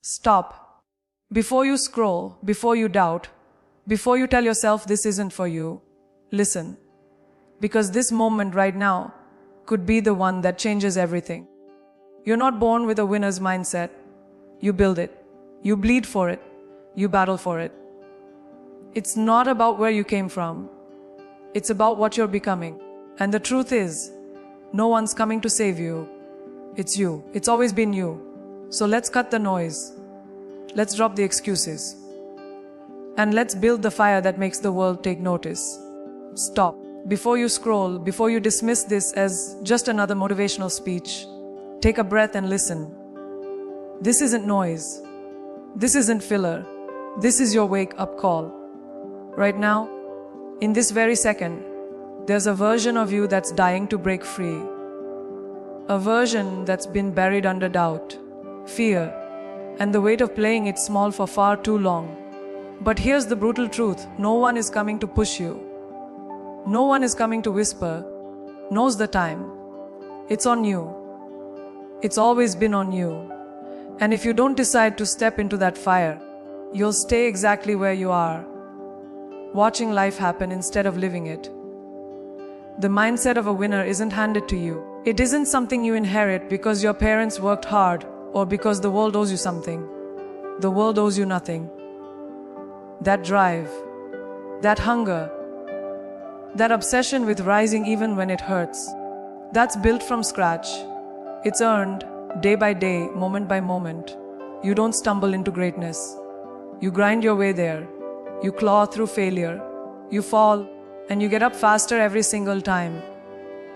Stop. Before you scroll, before you doubt, before you tell yourself this isn't for you, listen. Because this moment right now could be the one that changes everything. You're not born with a winner's mindset. You build it. You bleed for it. You battle for it. It's not about where you came from. It's about what you're becoming. And the truth is, no one's coming to save you. It's you. It's always been you. So let's cut the noise. Let's drop the excuses. And let's build the fire that makes the world take notice. Stop. Before you scroll, before you dismiss this as just another motivational speech, take a breath and listen. This isn't noise. This isn't filler. This is your wake-up call. Right now, in this very second, there's a version of you that's dying to break free. A version that's been buried under doubt, fear, and the weight of playing it small for far too long. But here's the brutal truth. No one is coming to push you. No one is coming to whisper. Now's the time. It's on you. It's always been on you. And if you don't decide to step into that fire, you'll stay exactly where you are, watching life happen instead of living it. The mindset of a winner isn't handed to you. It isn't something you inherit because your parents worked hard or because the world owes you something. The world owes you nothing. That drive, that hunger, that obsession with rising even when it hurts, that's built from scratch. It's earned day by day, moment by moment. You don't stumble into greatness. You grind your way there. You claw through failure. You fall, and you get up faster every single time.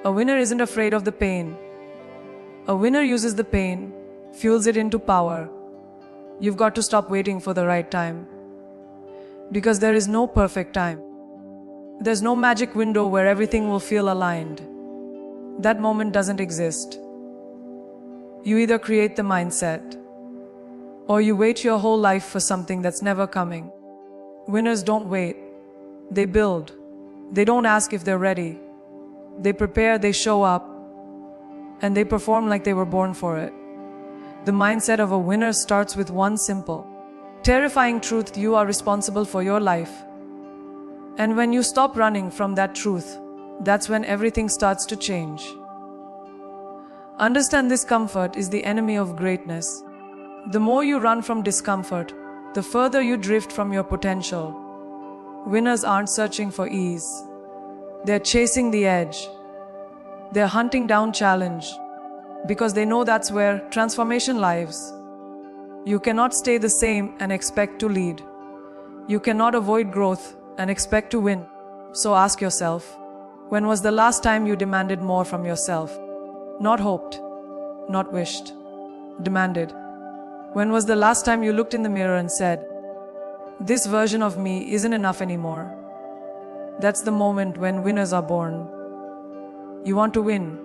A winner isn't afraid of the pain. A winner uses the pain, fuels it into power. You've got to stop waiting for the right time. Because there is no perfect time. There's no magic window where everything will feel aligned. That moment doesn't exist. You either create the mindset, or you wait your whole life for something that's never coming. Winners don't wait. They build. They don't ask if they're ready. They prepare, they show up, and they perform like they were born for it. The mindset of a winner starts with one simple, terrifying truth: you are responsible for your life. And when you stop running from that truth, that's when everything starts to change. Understand this: comfort is the enemy of greatness. The more you run from discomfort, the further you drift from your potential. Winners aren't searching for ease. They're chasing the edge. They're hunting down challenge because they know that's where transformation lives. You cannot stay the same and expect to lead. You cannot avoid growth and expect to win. So ask yourself, when was the last time you demanded more from yourself? Not hoped, not wished, demanded. When was the last time you looked in the mirror and said, this version of me isn't enough anymore? That's the moment when winners are born. You want to win?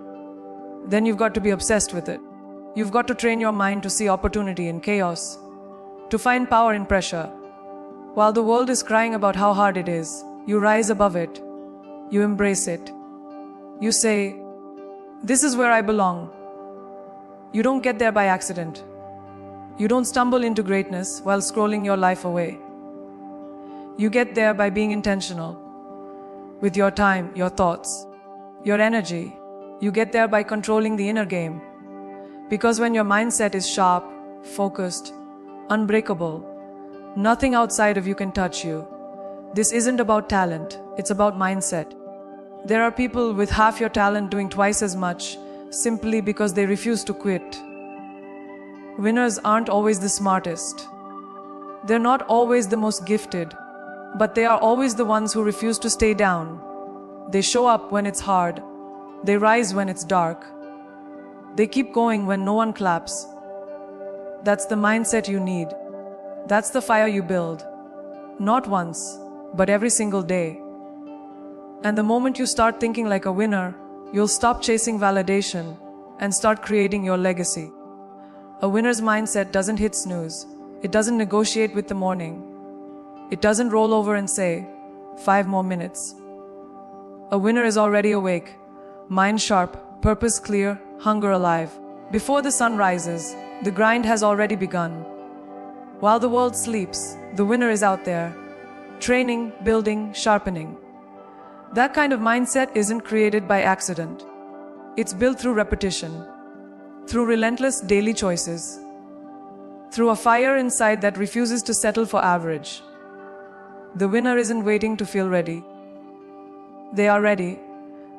Then you've got to be obsessed with it. You've got to train your mind to see opportunity in chaos, to find power in pressure. While the world is crying about how hard it is, you rise above it. You embrace it. You say, this is where I belong. You don't get there by accident. You don't stumble into greatness while scrolling your life away. You get there by being intentional with your time, your thoughts, your energy. You get there by controlling the inner game. Because when your mindset is sharp, focused, unbreakable, nothing outside of you can touch you. This isn't about talent, it's about mindset. There are people with half your talent doing twice as much simply because they refuse to quit. Winners aren't always the smartest. They're not always the most gifted, but they are always the ones who refuse to stay down. They show up when it's hard. They rise when it's dark. They keep going when no one claps. That's the mindset you need. That's the fire you build. Not once, but every single day. And the moment you start thinking like a winner, you'll stop chasing validation and start creating your legacy. A winner's mindset doesn't hit snooze. It doesn't negotiate with the morning. It doesn't roll over and say, 5 more minutes. A winner is already awake, mind sharp, purpose clear, hunger alive. Before the sun rises, the grind has already begun. While the world sleeps, the winner is out there, training, building, sharpening. That kind of mindset isn't created by accident. It's built through repetition, through relentless daily choices, through a fire inside that refuses to settle for average. The winner isn't waiting to feel ready. They are ready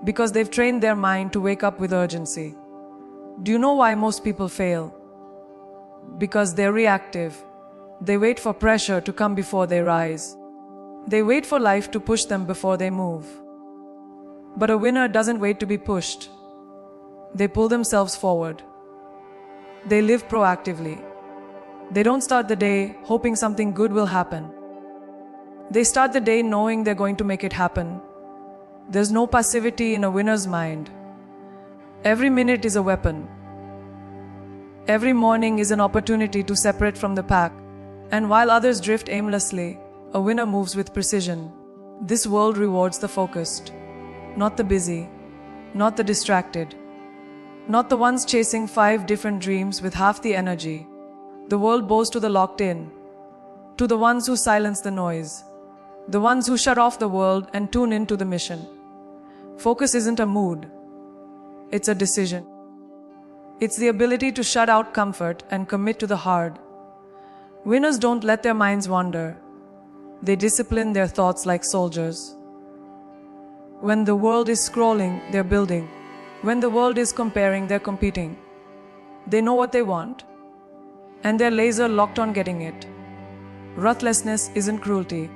because they've trained their mind to wake up with urgency. Do you know why most people fail? Because they're reactive. They wait for pressure to come before they rise. They wait for life to push them before they move. But a winner doesn't wait to be pushed. They pull themselves forward. They live proactively. They don't start the day hoping something good will happen. They start the day knowing they're going to make it happen. There's no passivity in a winner's mind. Every minute is a weapon. Every morning is an opportunity to separate from the pack. And while others drift aimlessly, a winner moves with precision. This world rewards the focused, not the busy, not the distracted, not the ones chasing 5 different dreams with half the energy. The world bows to the locked in, to the ones who silence the noise, the ones who shut off the world and tune into the mission. Focus isn't a mood, it's a decision. It's the ability to shut out comfort and commit to the hard. Winners don't let their minds wander. They discipline their thoughts like soldiers. When the world is scrolling, they're building. When the world is comparing, they're competing. They know what they want, and they're laser locked on getting it. Ruthlessness isn't cruelty.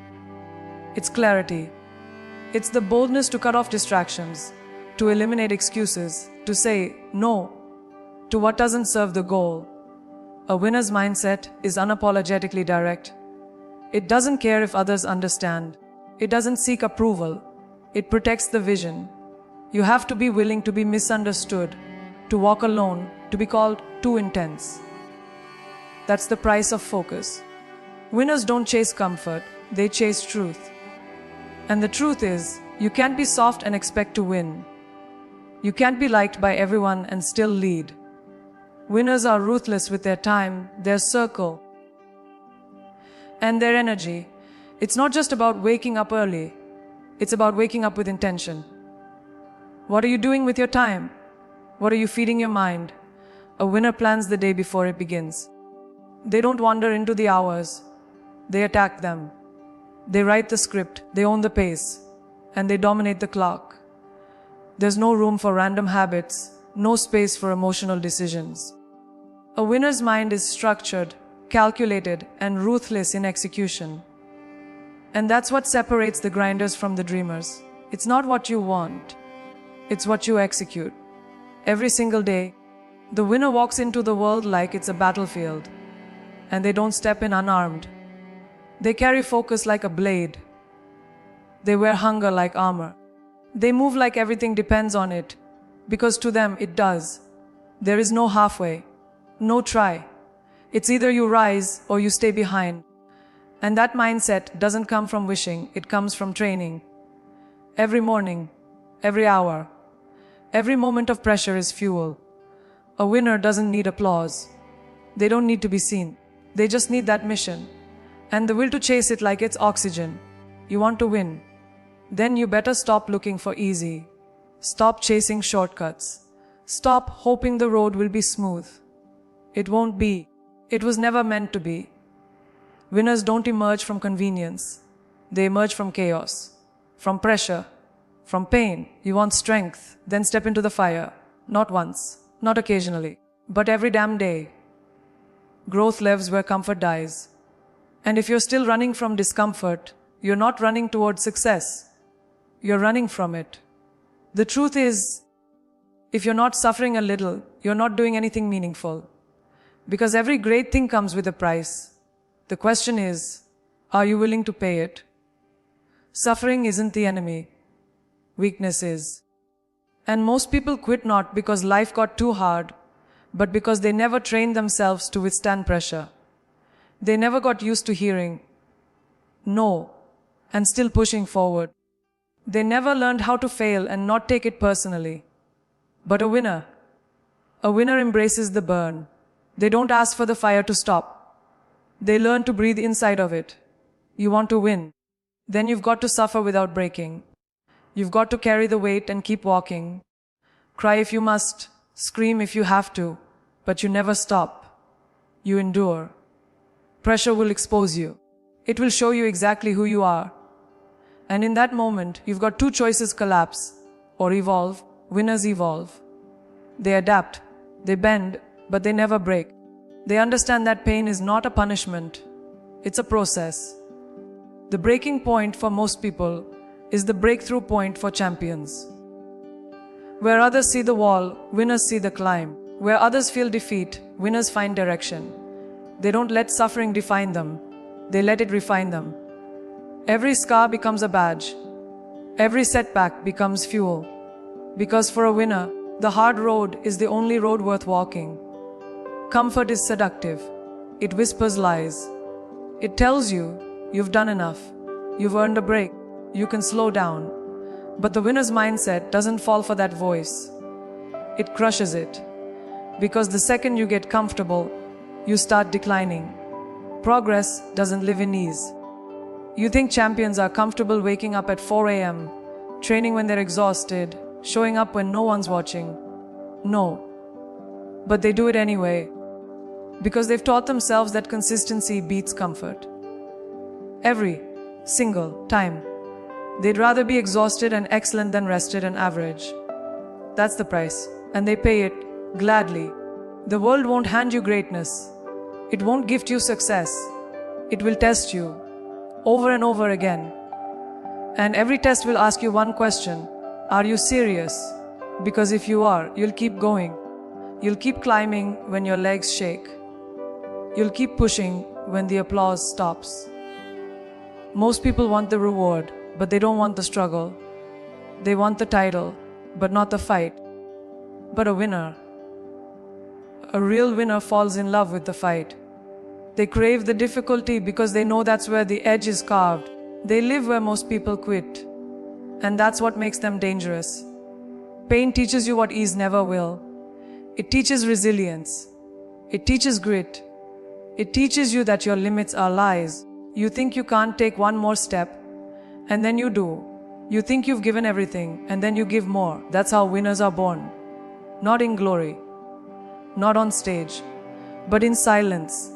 It's clarity. It's the boldness to cut off distractions, to eliminate excuses, to say no to what doesn't serve the goal. A winner's mindset is unapologetically direct. It doesn't care if others understand. It doesn't seek approval. It protects the vision. You have to be willing to be misunderstood, to walk alone, to be called too intense. That's the price of focus. Winners don't chase comfort, they chase truth. And the truth is, you can't be soft and expect to win. You can't be liked by everyone and still lead. Winners are ruthless with their time, their circle, and their energy. It's not just about waking up early. It's about waking up with intention. What are you doing with your time? What are you feeding your mind? A winner plans the day before it begins. They don't wander into the hours. They attack them. They write the script, they own the pace, and they dominate the clock. There's no room for random habits, no space for emotional decisions. A winner's mind is structured, calculated, and ruthless in execution. And that's what separates the grinders from the dreamers. It's not what you want, it's what you execute. Every single day, the winner walks into the world like it's a battlefield, and they don't step in unarmed. They carry focus like a blade. They wear hunger like armor. They move like everything depends on it, because to them it does. There is no halfway, no try. It's either you rise or you stay behind. And that mindset doesn't come from wishing, it comes from training. Every morning, every hour, every moment of pressure is fuel. A winner doesn't need applause. They don't need to be seen. They just need that mission, and the will to chase it like it's oxygen. You want to win? Then you better stop looking for easy. Stop chasing shortcuts. Stop hoping the road will be smooth. It won't be. It was never meant to be. Winners don't emerge from convenience. They emerge from chaos, from pressure, from pain. You want strength, then step into the fire. Not once, not occasionally, but every damn day. Growth lives where comfort dies. And if you're still running from discomfort, you're not running towards success. You're running from it. The truth is, if you're not suffering a little, you're not doing anything meaningful. Because every great thing comes with a price. The question is, are you willing to pay it? Suffering isn't the enemy. Weakness is. And most people quit not because life got too hard, but because they never trained themselves to withstand pressure. They never got used to hearing no and still pushing forward. They never learned how to fail and not take it personally. But a winner embraces the burn. They don't ask for the fire to stop. They learn to breathe inside of it. You want to win. Then you've got to suffer without breaking. You've got to carry the weight and keep walking. Cry if you must, scream if you have to, but you never stop. You endure. Pressure will expose you. It will show you exactly who you are. And in that moment, you've got two choices: collapse or evolve. Winners evolve. They adapt, they bend, but they never break. They understand that pain is not a punishment, it's a process. The breaking point for most people is the breakthrough point for champions. Where others see the wall, winners see the climb. Where others feel defeat, winners find direction. They don't let suffering define them, they let it refine them. Every scar becomes a badge. Every setback becomes fuel. Because for a winner, the hard road is the only road worth walking. Comfort is seductive. It whispers lies. It tells you, you've done enough. You've earned a break. You can slow down. But the winner's mindset doesn't fall for that voice. It crushes it. Because the second you get comfortable, you start declining. Progress doesn't live in ease. You think champions are comfortable waking up at 4 a.m., training when they're exhausted, showing up when no one's watching. No. But they do it anyway. Because they've taught themselves that consistency beats comfort. Every single time. They'd rather be exhausted and excellent than rested and average. That's the price. And they pay it gladly. The world won't hand you greatness. It won't gift you success. It will test you over and over again. And every test will ask you one question: are you serious? Because if you are, you'll keep going. You'll keep climbing when your legs shake. You'll keep pushing when the applause stops. Most people want the reward, but they don't want the struggle. They want the title, but not the fight. But a winner, a real winner, falls in love with the fight. They crave the difficulty because they know that's where the edge is carved. They live where most people quit. And that's what makes them dangerous. Pain teaches you what ease never will. It teaches resilience. It teaches grit. It teaches you that your limits are lies. You think you can't take one more step, and then you do. You think you've given everything, and then you give more. That's how winners are born. Not in glory, not on stage, but in silence,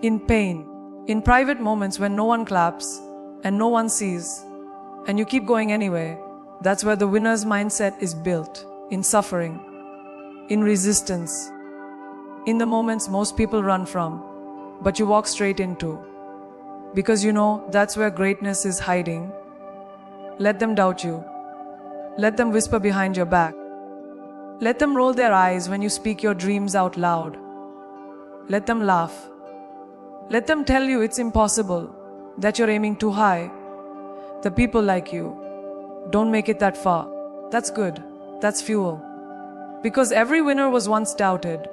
in pain, in private moments when no one claps and no one sees, and you keep going anyway. That's where the winner's mindset is built, in suffering, in resistance, in the moments most people run from, but you walk straight into. Because you know that's where greatness is hiding. Let them doubt you. Let them whisper behind your back. Let them roll their eyes when you speak your dreams out loud. Let them laugh. Let them tell you it's impossible, that you're aiming too high. The people like you don't make it that far. That's good. That's fuel. Because every winner was once doubted.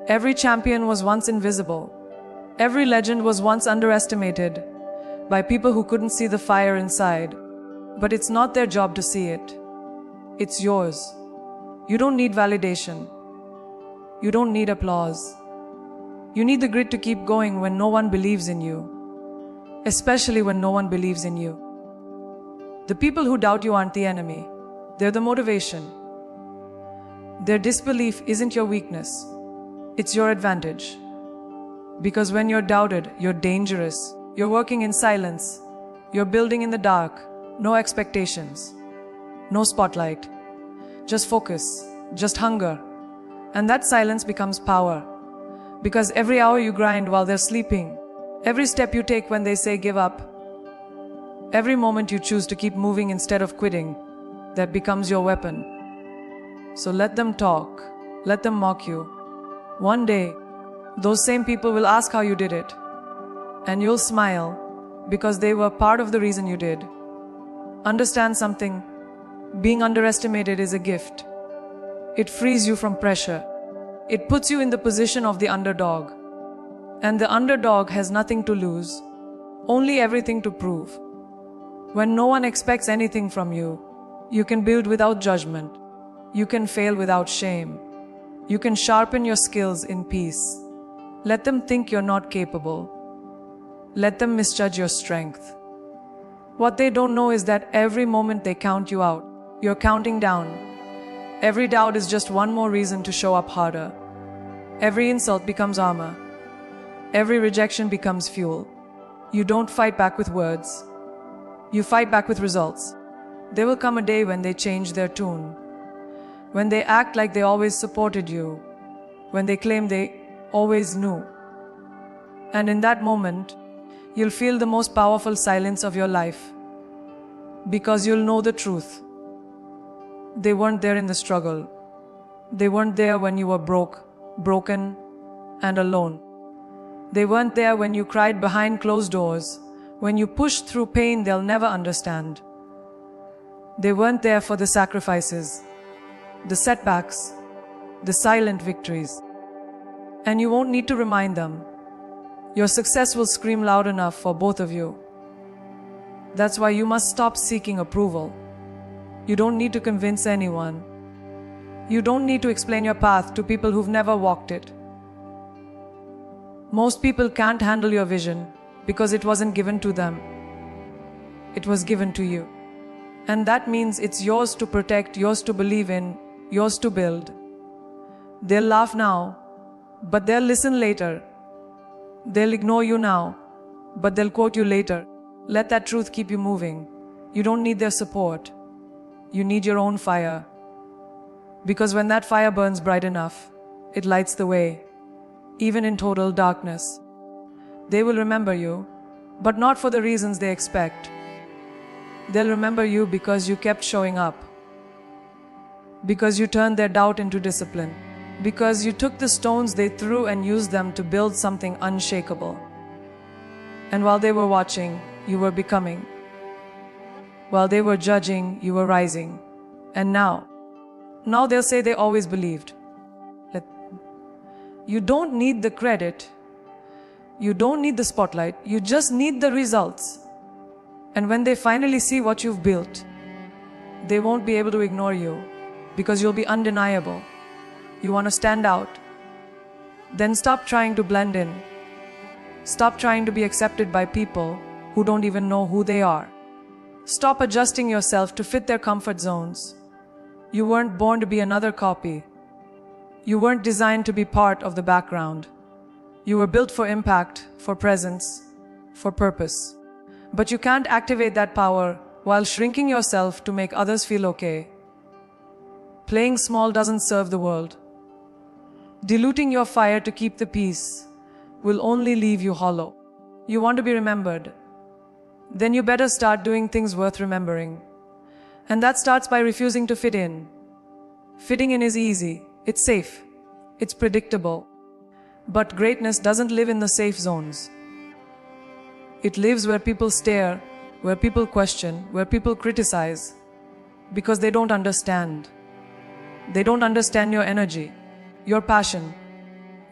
Every champion was once invisible. Every legend was once underestimated by people who couldn't see the fire inside. But it's not their job to see it. It's yours. You don't need validation. You don't need applause. You need the grit to keep going when no one believes in you. Especially when no one believes in you. The people who doubt you aren't the enemy. They're the motivation. Their disbelief isn't your weakness. It's your advantage. Because when you're doubted, you're dangerous. You're working in silence. You're building in the dark. No expectations. No spotlight. Just focus. Just hunger. And that silence becomes power. Because every hour you grind while they're sleeping, every step you take when they say give up, every moment you choose to keep moving instead of quitting, that becomes your weapon. So let them talk. Let them mock you. One day, those same people will ask how you did it. And you'll smile because they were part of the reason you did. Understand something. Being underestimated is a gift. It frees you from pressure. It puts you in the position of the underdog. And the underdog has nothing to lose, only everything to prove. When no one expects anything from you, you can build without judgment. You can fail without shame. You can sharpen your skills in peace. Let them think you're not capable. Let them misjudge your strength. What they don't know is that every moment they count you out, you're counting down. Every doubt is just one more reason to show up harder. Every insult becomes armor. Every rejection becomes fuel. You don't fight back with words. You fight back with results. There will come a day when they change their tune. When they act like they always supported you. When they claim they always knew. And in that moment, you'll feel the most powerful silence of your life. Because you'll know the truth. They weren't there in the struggle. They weren't there when you were broken, and alone. They weren't there when you cried behind closed doors, when you pushed through pain they'll never understand. They weren't there for the sacrifices, the setbacks, the silent victories. And you won't need to remind them. Your success will scream loud enough for both of you. That's why you must stop seeking approval. You don't need to convince anyone. You don't need to explain your path to people who've never walked it. Most people can't handle your vision because it wasn't given to them. It was given to you. And that means it's yours to protect, yours to believe in, yours to build. They'll laugh now, but they'll listen later. They'll ignore you now, but they'll quote you later. Let that truth keep you moving. You don't need their support. You need your own fire. Because when that fire burns bright enough, it lights the way, even in total darkness. They will remember you, but not for the reasons they expect. They'll remember you because you kept showing up. Because you turned their doubt into discipline. Because you took the stones they threw and used them to build something unshakable. And while they were watching, you were becoming. While they were judging, you were rising. And now they'll say they always believed. You don't need the credit. You don't need the spotlight. You just need the results. And when they finally see what you've built, they won't be able to ignore you because you'll be undeniable. You want to stand out. Then stop trying to blend in. Stop trying to be accepted by people who don't even know who they are. Stop adjusting yourself to fit their comfort zones. You weren't born to be another copy. You weren't designed to be part of the background. You were built for impact, for presence, for purpose. But you can't activate that power while shrinking yourself to make others feel okay. Playing small doesn't serve the world. Diluting your fire to keep the peace will only leave you hollow. You want to be remembered. Then you better start doing things worth remembering. And that starts by refusing to fit in. Fitting in is easy. It's safe. It's predictable. But greatness doesn't live in the safe zones. It lives where people stare, where people question, where people criticize. Because they don't understand. They don't understand your energy, your passion,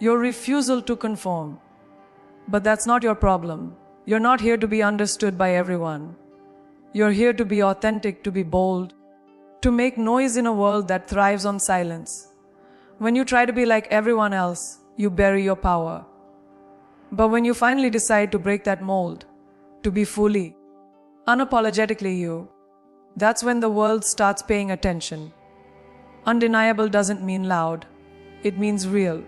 your refusal to conform. But that's not your problem. You're not here to be understood by everyone. You're here to be authentic, to be bold, to make noise in a world that thrives on silence. When you try to be like everyone else, you bury your power. But when you finally decide to break that mold, to be fully, unapologetically you, that's when the world starts paying attention. Undeniable doesn't mean loud. It means real.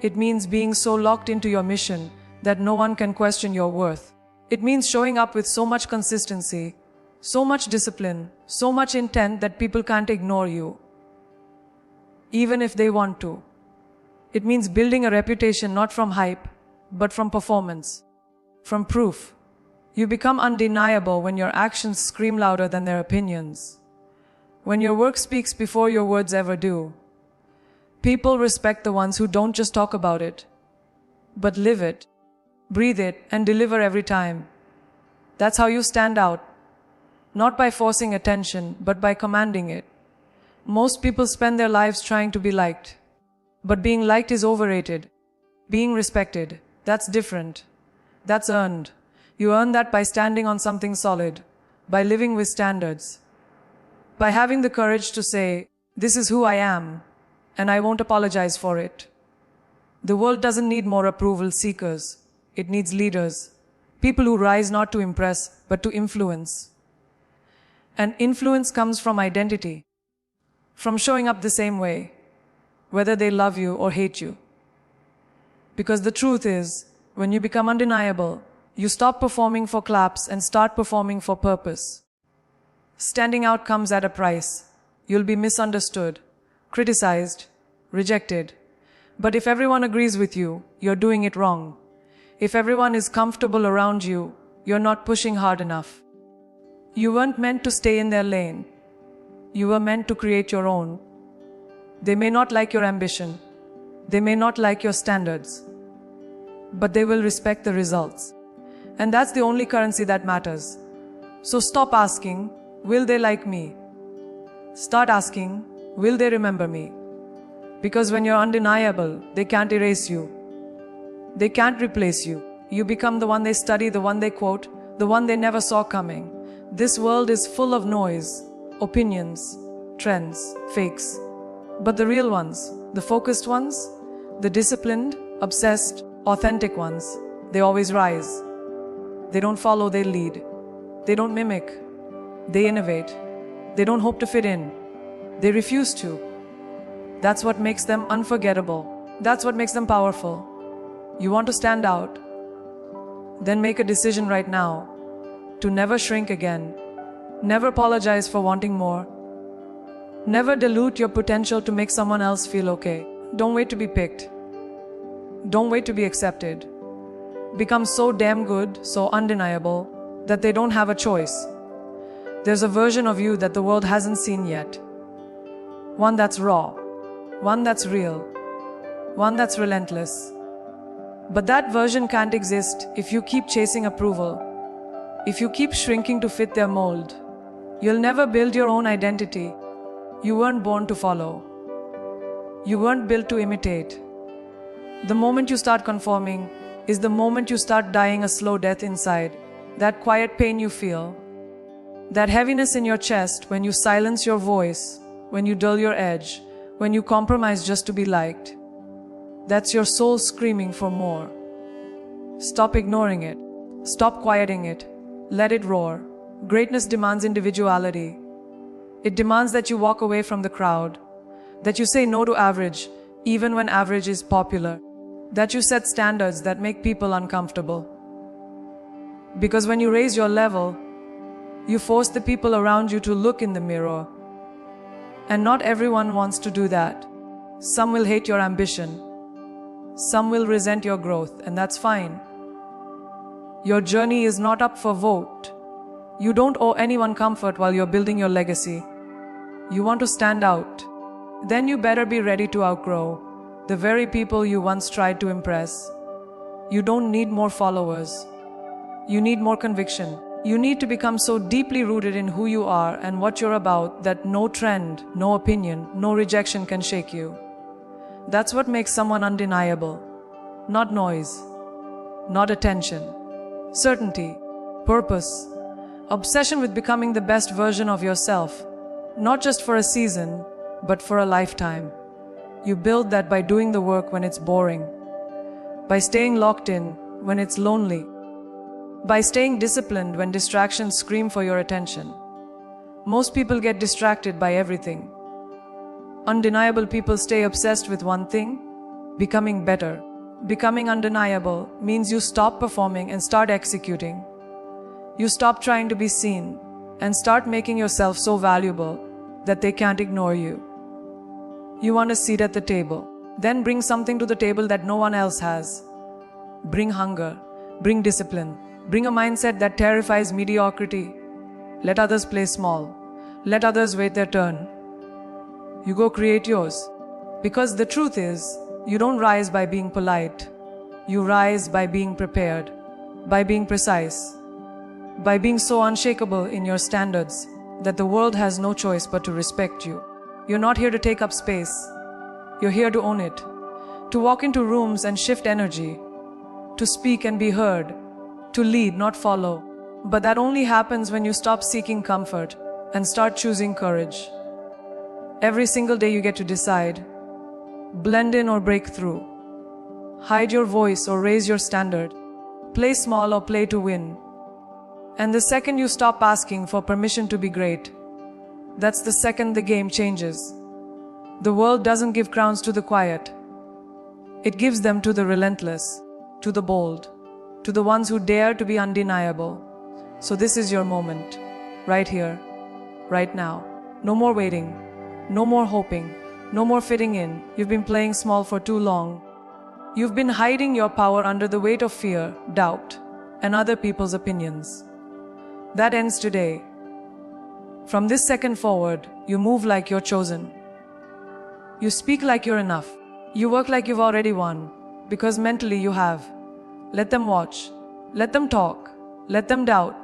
It means being so locked into your mission that no one can question your worth. It means showing up with so much consistency, so much discipline, so much intent that people can't ignore you, even if they want to. It means building a reputation not from hype, but from performance, from proof. You become undeniable when your actions scream louder than their opinions. When your work speaks before your words ever do. People respect the ones who don't just talk about it, but live it, breathe it, and deliver every time. That's how you stand out. Not by forcing attention, but by commanding it. Most people spend their lives trying to be liked. But being liked is overrated. Being respected, that's different. That's earned. You earn that by standing on something solid, by living with standards, by having the courage to say, this is who I am, and I won't apologize for it. The world doesn't need more approval seekers. It needs leaders. People who rise not to impress, but to influence. And influence comes from identity, from showing up the same way, whether they love you or hate you. Because the truth is, when you become undeniable, you stop performing for claps and start performing for purpose. Standing out comes at a price. You'll be misunderstood, criticized, rejected. But if everyone agrees with you, you're doing it wrong. If everyone is comfortable around you, you're not pushing hard enough. You weren't meant to stay in their lane. You were meant to create your own. They may not like your ambition. They may not like your standards. But they will respect the results. And that's the only currency that matters. So stop asking, will they like me? Start asking, will they remember me? Because when you're undeniable, they can't erase you. They can't replace you. You become the one they study, the one they quote, the one they never saw coming. This world is full of noise, opinions, trends, fakes. But the real ones, the focused ones, the disciplined, obsessed, authentic ones, they always rise. They don't follow, they lead. They don't mimic. They innovate. They don't hope to fit in. They refuse to. That's what makes them unforgettable. That's what makes them powerful. You want to stand out? Then make a decision right now to never shrink again. Never apologize for wanting more. Never dilute your potential to make someone else feel okay. Don't wait to be picked. Don't wait to be accepted. Become so damn good, so undeniable, that they don't have a choice. There's a version of you that the world hasn't seen yet. One that's raw. One that's real. One that's relentless. But that version can't exist if you keep chasing approval. If you keep shrinking to fit their mold. You'll never build your own identity. You weren't born to follow. You weren't built to imitate. The moment you start conforming is the moment you start dying a slow death inside. That quiet pain you feel. That heaviness in your chest when you silence your voice, when you dull your edge, when you compromise just to be liked. That's your soul screaming for more. Stop ignoring it. Stop quieting it. Let it roar. Greatness demands individuality. It demands that you walk away from the crowd, that you say no to average, even when average is popular, that you set standards that make people uncomfortable. Because when you raise your level, you force the people around you to look in the mirror. And not everyone wants to do that. Some will hate your ambition. Some will resent your growth, and that's fine. Your journey is not up for vote. You don't owe anyone comfort while you're building your legacy. You want to stand out. Then you better be ready to outgrow the very people you once tried to impress. You don't need more followers. You need more conviction. You need to become so deeply rooted in who you are and what you're about that no trend, no opinion, no rejection can shake you. That's what makes someone undeniable. Not noise, not attention. Certainty, purpose, obsession with becoming the best version of yourself, not just for a season, but for a lifetime. You build that by doing the work when it's boring, by staying locked in when it's lonely, by staying disciplined when distractions scream for your attention. Most people get distracted by everything. Undeniable people stay obsessed with one thing, becoming better. Becoming undeniable means you stop performing and start executing. You stop trying to be seen and start making yourself so valuable that they can't ignore you. You want a seat at the table. Then bring something to the table that no one else has. Bring hunger, bring discipline, bring a mindset that terrifies mediocrity. Let others play small. Let others wait their turn. You go create yours. Because the truth is, you don't rise by being polite. You rise by being prepared, by being precise, by being so unshakable in your standards that the world has no choice but to respect you. You're not here to take up space. You're here to own it, to walk into rooms and shift energy, to speak and be heard, to lead, not follow. But that only happens when you stop seeking comfort and start choosing courage. Every single day you get to decide. Blend in or break through. Hide your voice or raise your standard. Play small or play to win. And the second you stop asking for permission to be great, that's the second the game changes. The world doesn't give crowns to the quiet. It gives them to the relentless, to the bold, to the ones who dare to be undeniable. So this is your moment, right here, right now. No more waiting, no more hoping, no more fitting in. You've been playing small for too long. You've been hiding your power under the weight of fear, doubt, and other people's opinions. That ends today. From this second forward, you move like you're chosen. You speak like you're enough. You work like you've already won, because mentally you have. Let them watch. Let them talk. Let them doubt.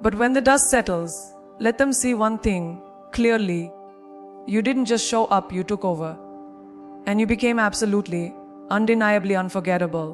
But when the dust settles, let them see one thing clearly. You didn't just show up, you took over. And you became absolutely, undeniably unforgettable.